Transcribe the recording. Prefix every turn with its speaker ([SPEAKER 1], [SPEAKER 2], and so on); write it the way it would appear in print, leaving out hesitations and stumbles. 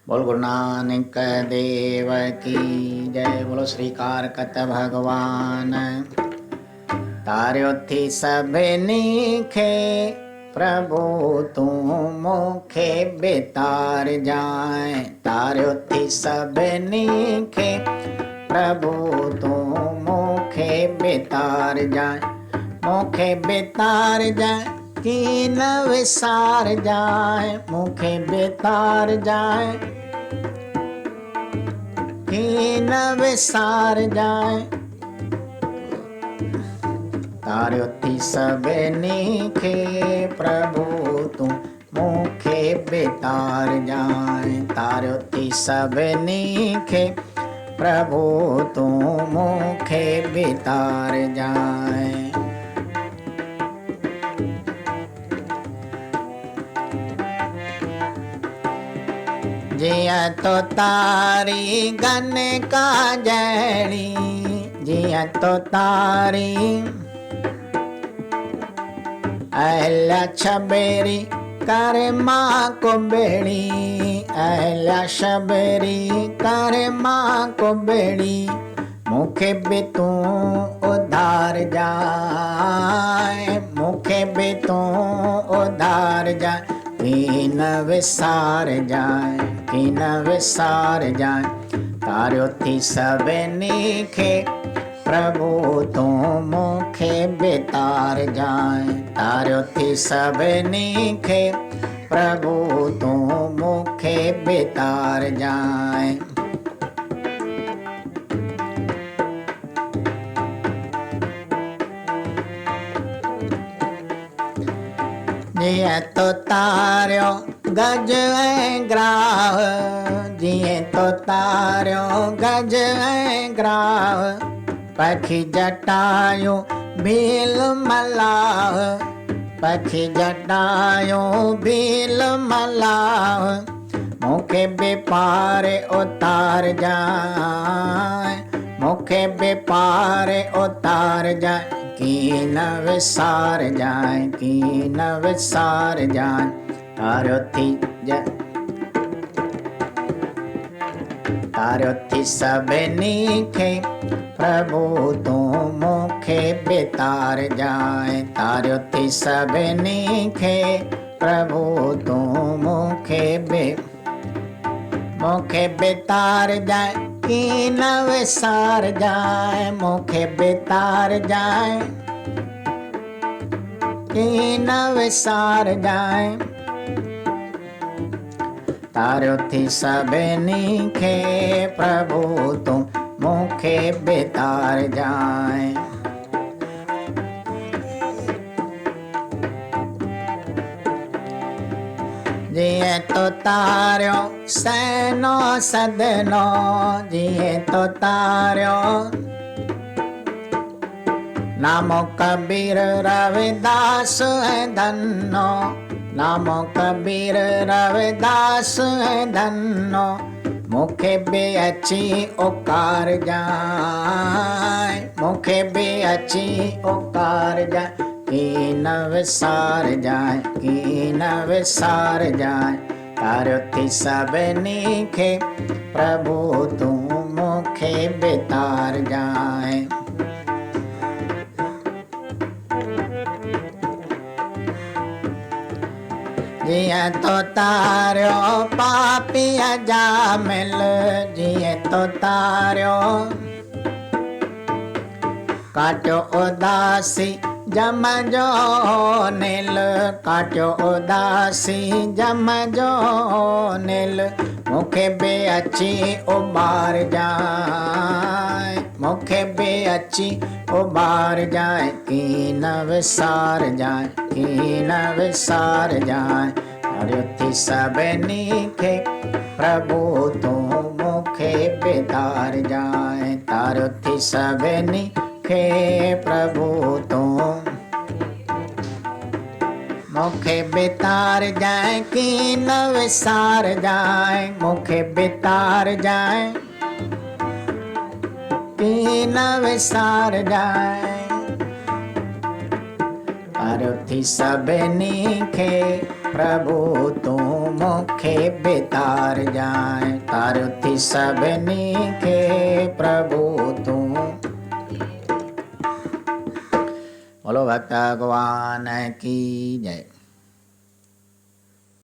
[SPEAKER 1] बोल गुरु नानक देव की जय। बोलो श्री कारकत भगवान। तार्यो थी सब नीखे प्रभु तू मुखे बेतार जाए। तार्यो थी सब नीखे प्रभु तू मुखे बेतार जाए। मुखे बेतार जाए की न विसार जाए। मुखे बेतार जाए की न विसार जाए। तार्यो थी सब नीखे प्रभु तू मुखे बेतार जाए। तार्यो थी सब नीखे प्रभु तू मुखे बेतार जाए। जिया तो तारी गन का जैनी। जिया तो तारी अहल्या छबेरी कर माँ को बेड़ी। अहल्या छबेरी कर माँ को बेड़ी। मुखे भी तू उधार जाए। मुखे भी तू उधार जाए की न विसार जाए। की न विसार जाए। तार्यो थी सब नीखे प्रभु तू मुखे बेतार जाए। तार्यो थी सब नीखे प्रभु तू मुखे बेतार जाए। जिए तो तार्यो गज ऐं ग्राह। जिए तो तार्यो गज ऐं ग्राह। पखी जटायूं भील मलाह। पखी जटायूं भील मलाह। मुखे बेपारे उतार जाए। मुखे बेपारे उतार जाए की न विसार जाए। की न विसार जाए। तार्यो थी सब नीखे प्रभु तू मुखे बेतार जाए। तार्यो थी सब नीखे प्रभु तू मुखे बेतार जाए की न विसार जाए। मुखे बेतार जाए की न विसार जाए। तार्यो थी सब नीखे प्रभु तू मुखे बेतार जाए। जिए तो तार्यो सैनो सदनो। जिए तो तार्यो नामो कबीर रविदास है धन्नो। नामो कबीर रविदास है धन्नो। मुखे बे अची ओकार जाए। मुखे बे अची ओकार जाए की न विसार जाए। की न विसार जाए। तार्यो थी सब नीखे प्रभु तू मुखे बेतार जाए। जिए तो तार्यो पापिया जामिल। जिए तो तार्यो काट्यो उदासी जम जो नील। काट्यो उदासी जम जो नील। मुखे बे अची उबार जाए। मुखे बे अची उबार जाए की न विसार जाए। की न विसार जाए। तार्यो थी सब नीखे प्रभु तू मुखे बेतार जाए। तार्यो थी सब नीखे प्रभु तू मुखे बेतार जाए की न विसार जाए। मुखे बेतार जाए की न विसार जाए। तार्यो थी सब नीखे प्रभु तू मुखे बेतार जाए तारू थी सबनी के प्रभु तू। बोलो भक्त भगवान की जय।